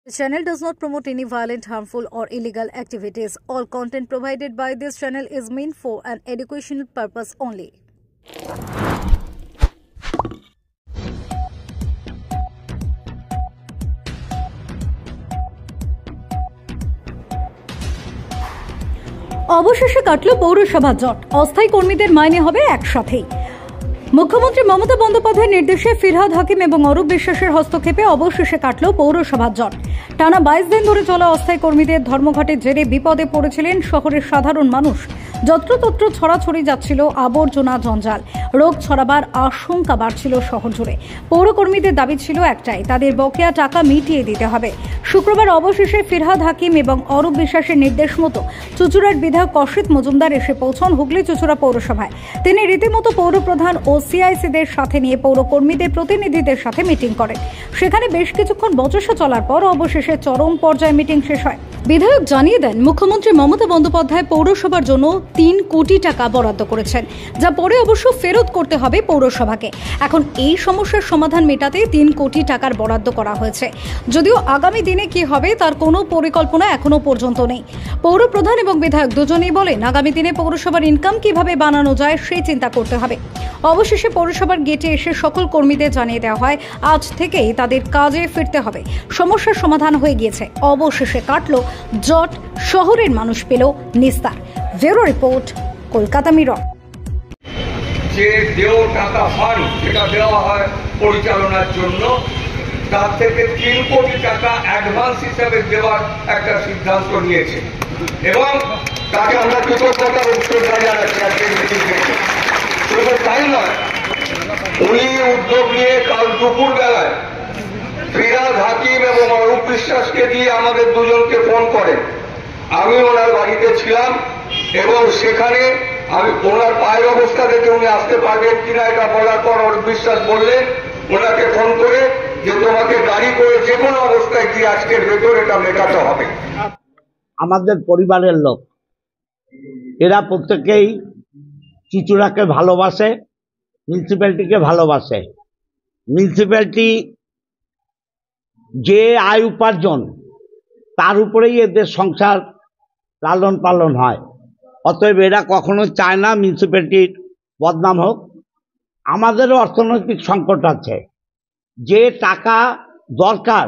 This channel does not promote any violent, harmful, or illegal activities. All content provided by this channel is meant for an educational purpose only. অবশেষে কাটল পৌরসভা জট। অস্থায়ী কর্মীদের মাইনে হবে একসাথেই। মুখ্যমন্ত্রী মমতা বন্দ্যোপাধ্যায়ের নির্দেশে ফিরহাদ হাকিম এবং অরূপ বিশ্বাসের হস্তক্ষেপে অবশেষে কাটল পৌরসভা জট। টানা 22 দিন ধরে চলা অস্থায়ী কর্মীদের ধর্মঘটের জেরে বিপদে পড়েছিলেন শহরের সাধারণ মানুষ। যত্রতত্র ছড়াছড়ি যাচ্ছিল আবর্জনা, জঞ্জাল, রোগ ছড়াবার আশঙ্কা বাড়ছিল শহর জুড়ে। পৌরকর্মীদের দাবি ছিল একটাই, তাদের বকেয়া টাকা মিটিয়ে দিতে হবে। শুক্রবার অবশেষে ফিরহাদ হাকিম এবং অরূপ বিশ্বাসের নির্দেশ মতো চুঁচুড়ার বিধায়ক কশিত মজুমদার এসে পৌঁছন হুগলি চুঁচুড়া পৌরসভায়। তিনি রীতিমতো পৌরপ্রধান ও সিআইসিদের সাথে নিয়ে পৌরকর্মীদের প্রতিনিধিদের সাথে মিটিং করেন। সেখানে বেশ কিছুক্ষণ বচসা চলার পর অবশেষে চরম পর্যায়ে মিটিং শেষ হয়। বিধায়ক জানিয়ে দেন, মুখ্যমন্ত্রী মমতা বন্দ্যোপাধ্যায় পৌরসভার জন্য 3 কোটি টাকা বরাদ্দ করেছেন, যা পরে অবশ্য ফেরত করতে হবে পৌরসভাকে। এখন এই সমস্যার সমাধান মেটাতে 3 কোটি টাকার বরাদ্দ করা হয়েছে। যদিও আগামী দিনে কি হবে তার কোনো পরিকল্পনা এখনো পর্যন্ত নেই। পৌরপ্রধান এবং বিধায়ক দুজনেই বলেন, আগামী দিনে পৌরসভার ইনকাম কিভাবে বানানো যায় সেই চিন্তা করতে হবে। অবশেষে পৌরসভার গেটে এসে সকল কর্মীদের জানিয়ে দেওয়া হয় আজ থেকেই তাদের কাজে ফিরতে হবে। সমস্যার সমাধান হয়ে গিয়েছে। অবশেষে কাটল জট, শহরের মানুষ পেল নিস্তার। Bureau report, Kolkata mirror. যে দেও টাকা ফান্ড যেটা দেওয়া হয় পরিচালনার জন্য, তার থেকে 3 কোটি টাকা অ্যাডভান্স হিসাবে দেওয়ার একটা সিদ্ধান্ত নিয়েছে এবং তাকে আমরা কৃতজ্ঞতা ও শ্রদ্ধা জানাচ্ছি। শুধু তাই নয়, উনি উদ্যোগ নিয়ে কাল দুপুর বেলায় ফিরহাদ হাকিম এবং অরূপ বিশ্বাসকে দিয়ে আমাদের দুজনকে ফোন করেন। আমি ওনার বাড়িতে ছিলাম এবং সেখানে আমি ওনার পায়ের অবস্থা দেখে উনি আসতে পারবেন কিনা এটা বলার পর অরূপ বিশ্বাস বললেন ওনাকে ফোন করে যে তোমাকে গাড়ি করে যে কোনো অবস্থায় কি আজকের ভেতর এটা মেটাতে হবে। আমাদের পরিবারের লোক এরা প্রত্যেকেই চুঁচুড়াকে ভালোবাসে, মিউনিসিপ্যালিটিকে ভালোবাসে। মিউনিসিপ্যালিটি যে আয় উপার্জন তার উপরেই এদের সংসার লালন পালন হয়। অতএব এরা কখনো চায় না মিউনিসিপ্যালিটির বদনাম হোক। আমাদেরও অর্থনৈতিক সংকট আছে, যে টাকা দরকার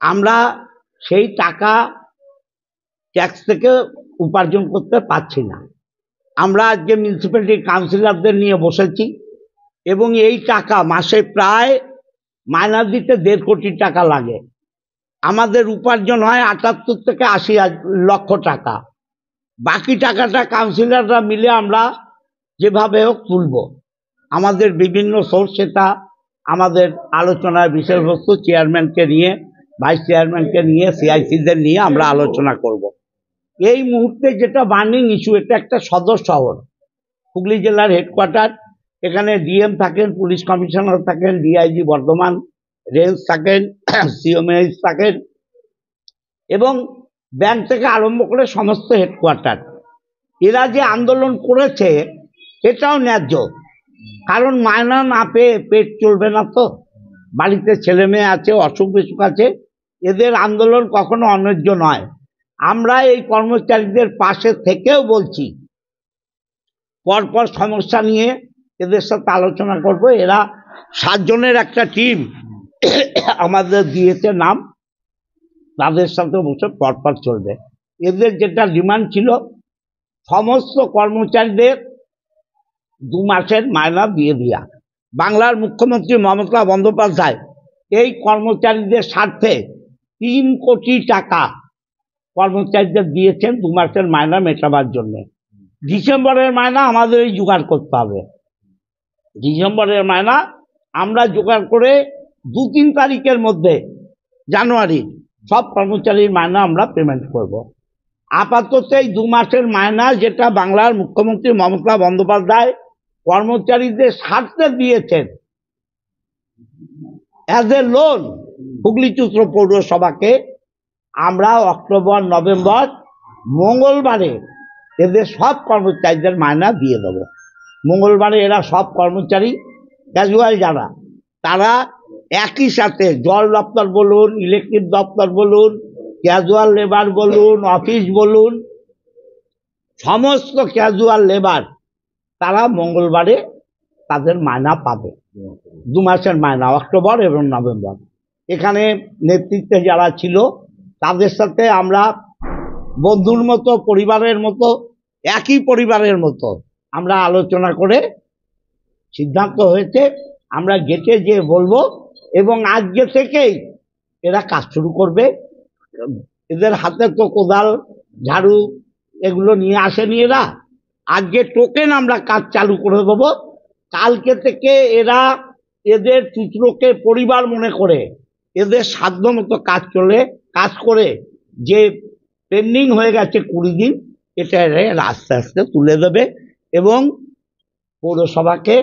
আমরা সেই টাকা ট্যাক্স থেকে উপার্জন করতে পারছি না। আমরা আজকে মিউনিসিপ্যালিটির কাউন্সিলরদের নিয়ে বসেছি এবং এই টাকা মাসে প্রায় মাইনা দিতে 1.5 কোটি টাকা লাগে। আমাদের উপার্জন হয় 78 থেকে 80 লক্ষ টাকা। বাকি টাকাটা কাউন্সিলররা মিলে আমরা যেভাবে হোক তুলব। আমাদের বিভিন্ন সোর্স, সেটা আমাদের আলোচনার বিষয়বস্তু। চেয়ারম্যানকে নিয়ে, ভাইস চেয়ারম্যানকে নিয়ে, সিআইসিদের নিয়ে আমরা আলোচনা করব। এই মুহূর্তে যেটা বার্নিং ইস্যু, এটা একটা সদর শহর, হুগলি জেলার হেডকোয়ার্টার। এখানে ডিএম থাকেন, পুলিশ কমিশনার থাকেন, ডিআইজি বর্ধমান রেঞ্জ থাকেন, সিওমএইচ থাকেন এবং ব্যাংক থেকে আরম্ভ করে সমস্ত হেডকোয়ার্টার। এরা যে আন্দোলন করেছে এটাও ন্যায্য, কারণ মায়না না পেয়ে পেট চলবে না তো। বাড়িতে ছেলে মেয়ে আছে, অসুখ বিসুখ আছে। এদের আন্দোলন কখনো অন্যায্য নয়। আমরা এই কর্মচারীদের পাশে থেকেও বলছি, পরপর সমস্যা নিয়ে এদের সাথে আলোচনা করব। এরা 7 জনের একটা টিম আমাদের দিয়েছে নাম, তাদের সাথে বসে পরপর চলবে। এদের যেটা ডিমান্ড ছিল, সমস্ত কর্মচারীদের 2 মাসের মায়না দিয়ে দেওয়া। বাংলার মুখ্যমন্ত্রী মমতা বন্দ্যোপাধ্যায় এই কর্মচারীদের স্বার্থে 3 কোটি টাকা কর্মচারীদের দিয়েছেন 2 মাসের মায়না মেটাবার জন্য। ডিসেম্বরের মায়না আমাদেরই জোগাড় করতে হবে। ডিসেম্বরের মায়না আমরা জোগাড় করে 2-3 তারিখের মধ্যে জানুয়ারি সব কর্মচারীর মায়না আমরা পেমেন্ট করব। আপাতত এই 2 মাসের মায়না যেটা বাংলার মুখ্যমন্ত্রী মমতা বন্দ্যোপাধ্যায় কর্মচারীদের স্বার্থে দিয়েছেন অ্যাজ এ লোন হুগলি চুঁচুড়া পৌরসভাকে, আমরা অক্টোবর নভেম্বর মঙ্গলবারে এদের সব কর্মচারীদের মায়না দিয়ে দেব। মঙ্গলবারে এরা সব কর্মচারী ক্যাজুয়াল যারা তারা একই সাথে জল দপ্তর বলুন, ইলেকট্রিক দপ্তর বলুন, ক্যাজুয়াল লেবার বলুন, অফিস বলুন, সমস্ত ক্যাজুয়াল লেবার তারা মঙ্গলবারে তাদের মায়না পাবে, 2 মাসের মায়না, অক্টোবর এবং নভেম্বর। এখানে নেতৃত্বে যারা ছিল তাদের সাথে আমরা বন্ধুর মতো, পরিবারের মতো, একই পরিবারের মতো আমরা আলোচনা করে সিদ্ধান্ত হয়েছে আমরা গেটে যেয়ে বলবো, এবং আজকে থেকেই এরা কাজ শুরু করবে। এদের হাতে তো কোদাল, ঝাড়ু এগুলো নিয়ে আসেনি এরা। আজকে টোকেন আমরা কাজ চালু করে দেবো। কালকে থেকে এরা এদের চিত্রকে পরিবার মনে করে এদের সাধ্য মতো কাজ করে যে পেন্ডিং হয়ে গেছে 20 দিন, এটা এরা আস্তে আস্তে তুলে দেবে এবং পৌরসভাকে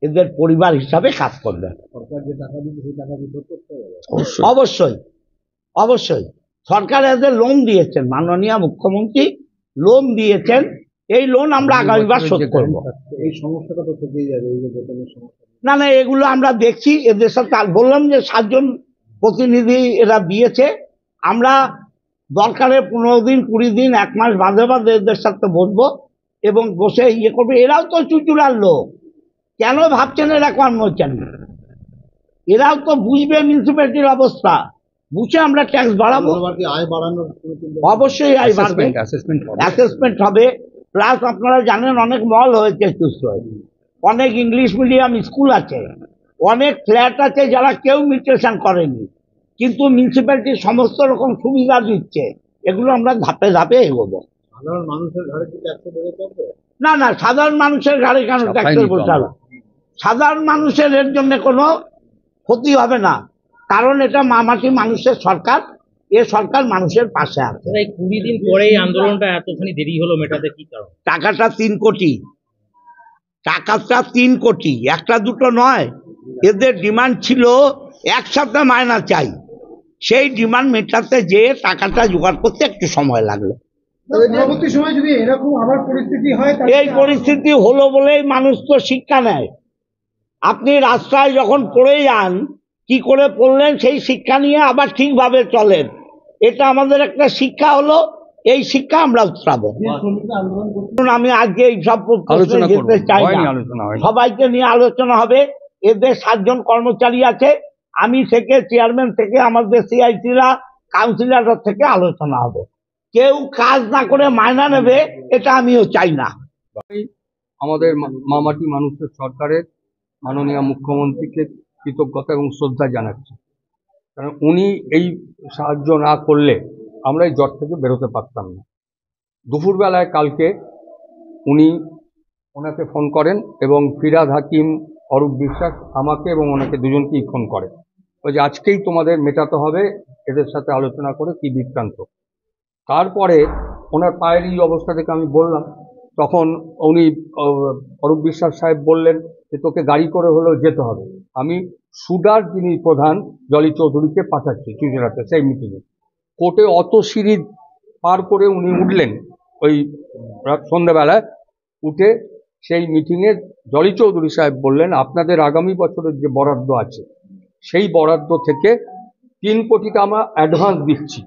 এদের পরিবার হিসাবে কাজ করবে। অবশ্যই অবশ্যই সরকার এদের লোন দিয়েছেন, মাননীয় মুখ্যমন্ত্রী লোন দিয়েছেন, এই লোন আমরা আগামীবার শোধ করব। এই সমস্যাটা তো থেকেই যাবে, এই যে বেতনের সমস্যা। না না, এগুলো আমরা দেখছি এদের সাথে। বললাম যে 7 জন প্রতিনিধি এরা দিয়েছে, আমরা দরকারে 15 দিন, 20 দিন, 1 মাস বাদে বাদে এদের সাথে বসবো এবং বসে ইয়ে করবে। এরাও তো চুচুড়ার লোক, কেন ভাবছেন এরা কর্মচারী? এরাও তো বুঝবে মিউনিসিপ্যালিটির অবস্থা, বুঝে আমরা ট্যাক্স বাড়াবো। আয় বাড়ানোর অবশ্যই আয় বাড়বে, অ্যাসেসমেন্ট হবে। প্লাস আপনারা জানেন অনেক মল হয়েছে চুচুড়ায়, অনেক ইংলিশ মিডিয়াম স্কুল আছে, অনেক ফ্ল্যাট আছে যারা কেউ মিউটেশন করেনি, কিন্তু মিউনিসিপ্যালিটি সমস্ত রকম সুবিধা দিচ্ছে। এগুলো আমরা ধাপে ধাপে এগোবো। সাধারণ মানুষের ঘরে কি ট্যাক্স বেড়ে যাবে? না না, সাধারণ মানুষের ঘাড়ে কেন ট্যাক্সের বোঝা? সাধারণ মানুষের এর জন্য কোনো ক্ষতি হবে না, কারণ এটা মামাটি মানুষের সরকার, এ সরকার মানুষের পাশে আছে। 20 দিন পরেই আন্দোলনটা এতখানি দেরি হলো মেটাতে, কি কারণ? টাকাটা 3 কোটি, টাকাটা 3 কোটি, একটা দুটো নয়। এদের ডিমান্ড ছিল একসাথে মায়না চাই, সেই ডিমান্ড মেটাতে যে টাকাটা জোগাড় করতে একটু সময় লাগলো। পরবর্তী সময় যদি এরকম আবার পরিস্থিতি হয়, এই পরিস্থিতি হলো বলেই মানুষ তো শিক্ষা নেয়। আপনি রাস্তায় যখন পড়ে যান, কি করে পড়লেন সেই শিক্ষা নিয়ে আবার ঠিকভাবে চলেন, এটা আমাদের একটা শিক্ষা হলো। এই শিক্ষা আমরা উৎসাবো। আমি আজকে এই সব প্রশ্নে যেতে চাই না, সবাইকে নিয়ে আলোচনা হবে। এদের 7 জন কর্মচারী আছে, আমি থেকে, চেয়ারম্যান থেকে, আমাদের সিআইসিরা, কাউন্সিলর থেকে আলোচনা হবে। কেউ কাজ না করে মায়না নেবে, এটা আমিও চাই না। আমাদের মামাটি মানুষের সরকারের মাননীয় মুখ্যমন্ত্রীকে কৃতজ্ঞতা এবং শ্রদ্ধা জানাচ্ছি, কারণ উনি এই সাহায্য না করলে আমরা এই জট থেকে বেরোতে পারতাম না। দুপুরবেলায় কালকে ওনাকে ফোন করেন এবং ফিরহাদ হাকিম, অরূপ বিশ্বাস আমাকে এবং ওনাকে দুজনকেই ফোন করে, ওই যে আজকেই তোমাদের মেটাতে হবে, এদের সাথে আলোচনা করে কি বৃত্তান্ত। তারপরে ওনার পায়ের এই অবস্থা থেকে আমি বললাম, তখন উনি অরূপ বিশ্বাস সাহেব বললেন যে তোকে গাড়ি করে হলেও যেতে হবে। আমি সুডার যিনি প্রধান জলি চৌধুরীকে পাঠাচ্ছি চুচুড়াতে সেই মিটিংয়ে। কোর্টে অত সিঁড়ি পার করে উনি উঠলেন ওই সন্ধ্যাবেলায়, উঠে সেই মিটিংয়ে জলি চৌধুরী সাহেব বললেন আপনাদের আগামী বছরের যে বরাদ্দ আছে সেই বরাদ্দ থেকে 3 কোটি টাকা আমরা অ্যাডভান্স দিচ্ছি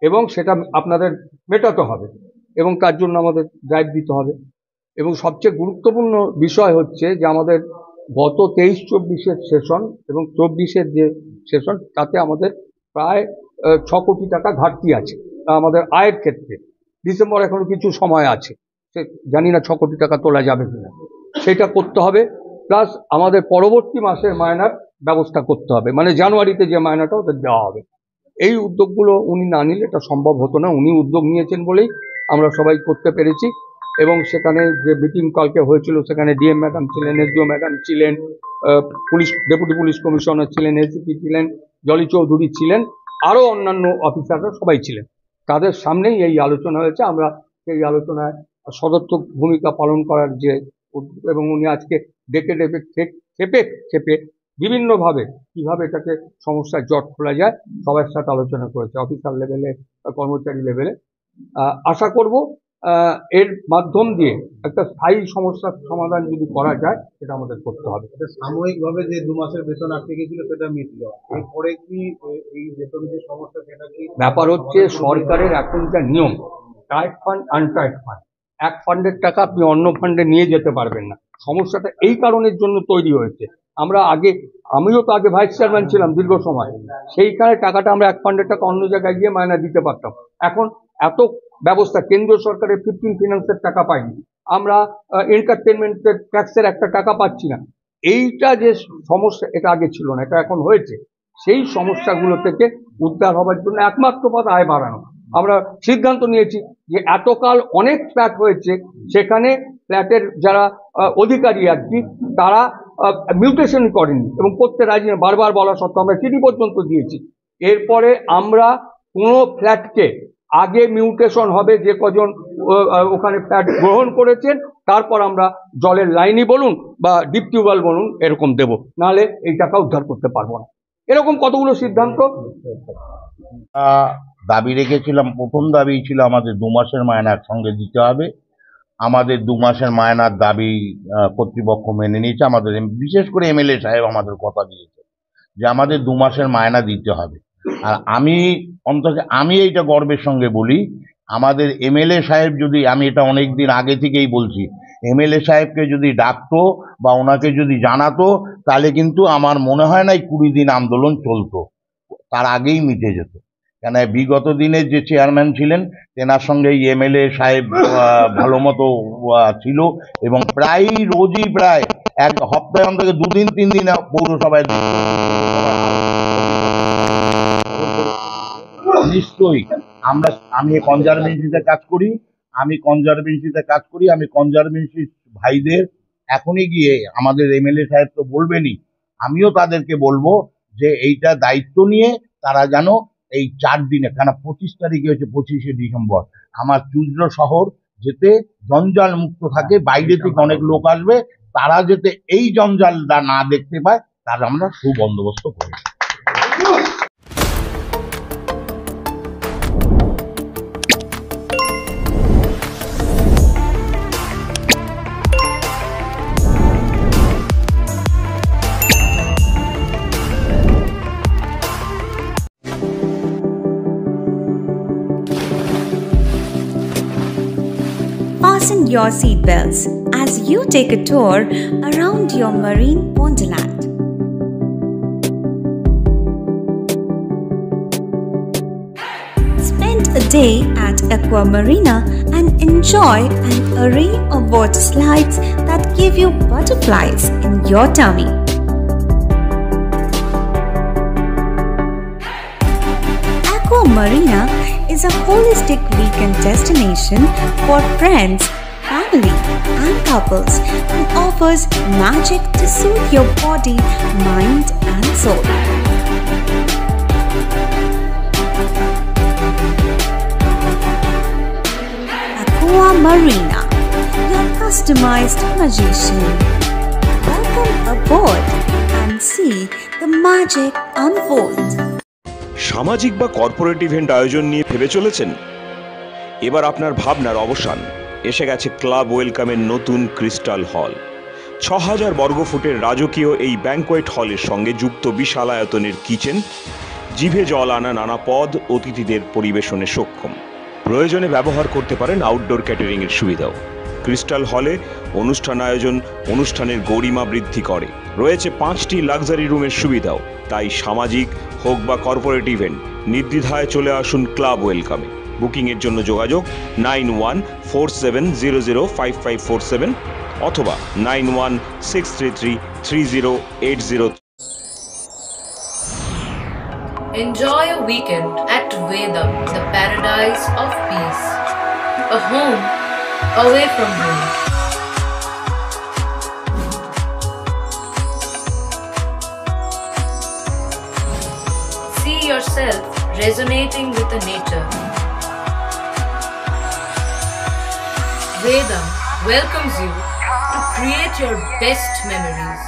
এবং সেটা আপনাদের মেটাতে হবে এবং তার জন্য আমাদের ড্রাইভ দিতে হবে। এবং সবচেয়ে গুরুত্বপূর্ণ বিষয় হচ্ছে যে আমাদের গত 23-24-এর সেশন এবং 24-এর যে সেশন, তাতে আমাদের প্রায় 6 কোটি টাকা ঘাটতি আছে আমাদের আয়ের ক্ষেত্রে। ডিসেম্বর এখনো কিছু সময় আছে, সে জানি না 6 কোটি টাকা তোলা যাবে কিনা, সেটা করতে হবে। প্লাস আমাদের পরবর্তী মাসের মায়নার ব্যবস্থা করতে হবে, মানে জানুয়ারিতে যে মায়নাটা ওদের দেওয়া হবে। এই উদ্যোগগুলো উনি না নিলে এটা সম্ভব হতো না, উনি উদ্যোগ নিয়েছেন বলেই আমরা সবাই করতে পেরেছি। এবং সেখানে যে মিটিং কালকে হয়েছিল সেখানে ডিএম ম্যাডাম ছিলেন, এসডিও ম্যাডাম ছিলেন, পুলিশ ডেপুটি পুলিশ কমিশনার ছিলেন, এসিপি ছিলেন, জলি চৌধুরী ছিলেন, আরও অন্যান্য অফিসাররা সবাই ছিলেন। তাদের সামনেই এই আলোচনা হয়েছে। আমরা সেই আলোচনায় সদর্থক ভূমিকা পালন করার যে, এবং উনি আজকে ডেকে ডেকে খেপে খেপে বিভিন্নভাবে কীভাবে এটাকে সমস্যার জট খোলা যায় সবার সাথে আলোচনা করেছে, অফিসার লেভেলে, কর্মচারী লেভেলে। আশা করব এর মাধ্যম দিয়ে একটা স্থায়ী সমস্যার সমাধান যদি করা যায় সেটা আমাদের করতে হবে। সাময়িকভাবে যে 2 মাসের বেতন আটকে গেছিল সেটা মিটল, এরপরে কি এই বেতন যে সমস্যা সেটা কি? ব্যাপার হচ্ছে সরকারের এখন যা নিয়ম, টাইট ফান্ড আনটাইট ফান্ড, এক ফান্ডের টাকা আপনি অন্য ফান্ডে নিয়ে যেতে পারবেন না। সমস্যাটা এই কারণের জন্য তৈরি হয়েছে। আমিও তো আগে ভাইস চেয়ারম্যান ছিলাম দীর্ঘ সময়, সেইখানে টাকাটা আমরা এক ফান্ডের টাকা অন্য জায়গায় গিয়ে মায়না দিতে পারতাম। এখন এত ব্যবস্থা, কেন্দ্রীয় সরকারের 15 ফিনান্সের টাকা পাইনি, আমরা এন্টারটেনমেন্টের ট্যাক্সের একটা টাকা পাচ্ছি না। এইটা যে সমস্যা, এটা আগে ছিল না, এটা এখন হয়েছে। সেই সমস্যাগুলো থেকে উদ্ধার হবার জন্য একমাত্র পথ আয় বাড়ানো। আমরা সিদ্ধান্ত নিয়েছি যে এতকাল অনেক ফ্ল্যাট হয়েছে, সেখানে ফ্ল্যাটের যারা অধিকারী আর কি, তারা মিউটেশন করেনি এবং করতে রাজি না, বারবার বলা সত্ত্বেও আমরা চিঠি পর্যন্ত দিয়েছি। এরপরে আমরা কোনো ফ্ল্যাটকে আগে মিউটেশন হবে, যে কজন ওখানে ফ্ল্যাট গ্রহণ করেছেন, তারপর আমরা জলের লাইনই বলুন বা ডিপ টিউবওয়েল বলুন এরকম দেব, নাহলে এই টাকা উদ্ধার করতে পারবো না। এরকম কতগুলো সিদ্ধান্ত দাবি রেখেছিলাম। প্রথম দাবি ছিল আমাদের 2 মাসের মায়না একসঙ্গে দিতে হবে। আমাদের 2 মাসের মায়নার দাবি কর্তৃপক্ষ মেনে নিয়েছে। আমাদের বিশেষ করে এমএলএ সাহেব আমাদের কথা দিয়েছে যে আমাদের 2 মাসের মায়না দিতে হবে। আর আমি এইটা গর্বের সঙ্গে বলি, আমাদের এমএলএ সাহেব যদি, আমি এটা অনেক দিন আগে থেকেই বলছি, এমএলএ সাহেবকে যদি ডাকতো বা ওনাকে যদি জানাতো, তাহলে কিন্তু আমার মনে হয় না এই 20 দিন আন্দোলন চলতো, তার আগেই মিটে যেত। কেন বিগত দিনের যে চেয়ারম্যান ছিলেন তেনার সঙ্গে এই এমএলএ সাহেব ভালো মতো ছিল এবং প্রায় রোজই, প্রায় এক সপ্তাহে অন্তত 2 দিন 3 দিন পৌরসভায় নিশ্চয়ই আমি কনজারভেন্সিতে কাজ করি, আমি কনজারভেন্সি ভাইদের এখনই গিয়ে, আমাদের এমএলএ সাহেব তো বলবেনই, আমিও তাদেরকে বলবো যে এইটা দায়িত্ব নিয়ে তারা যেন এই 4 দিনে, কেন 25 তারিখে হচ্ছে 25শে ডিসেম্বর, আমার চুঁচড়ো শহর যেতে জঞ্জাল মুক্ত থাকে, বাইরে থেকে অনেক লোক আসবে, তারা যাতে এই জঞ্জালটা না দেখতে পায় তার আমরা সুবন্দোবস্ত করি। Fasten your seatbelts as you take a tour around your marine wonderland. Spend a day at Aqua Marina and enjoy an array of water slides that give you butterflies in your tummy. Aqua Marina is a holistic weekend destination for friends, family, and couples and offers magic to soothe your body, mind, and soul. Aqua Marina, your customized magician. Welcome aboard and see the magic unfold. সামাজিক বা corporate event আয়োজন নিয়ে ভেবে চলেছেন? এবার আপনার ভাবনার অবসান। এসে গেছে ক্লাব ওয়েলকামের নতুন ক্রিস্টাল হল। 6000 বর্গফুটের রাজকীয় এই ব্যাংকোয়েট হলের সঙ্গে যুক্ত বিশাল আয়তনের কিচেন, জিভে জল আনা নানা পদ অতিথিদের পরিবেশনে সক্ষম। প্রয়োজনে ব্যবহার করতে পারেন আউটডোর ক্যাটারিংয়ের সুবিধাও। ক্রিস্টাল হলে অনুষ্ঠান আয়োজন অনুষ্ঠানের গরিমা বৃদ্ধি করে। রয়েছে 5টি লাক্সারি রুমের সুবিধাও। তাই সামাজিক হোক বা কর্পোরেট ইভেন্ট, নির্দ্বিধায় চলে আসুন ক্লাব ওয়েলকামে। বুকিংয়ের জন্য যোগাযোগ 9147005547 অথবা 9163333080। Enjoy a weekend at Vedam, the paradise of peace. A home away from home. See yourself resonating with the nature. Vedam welcomes you to create your best memories.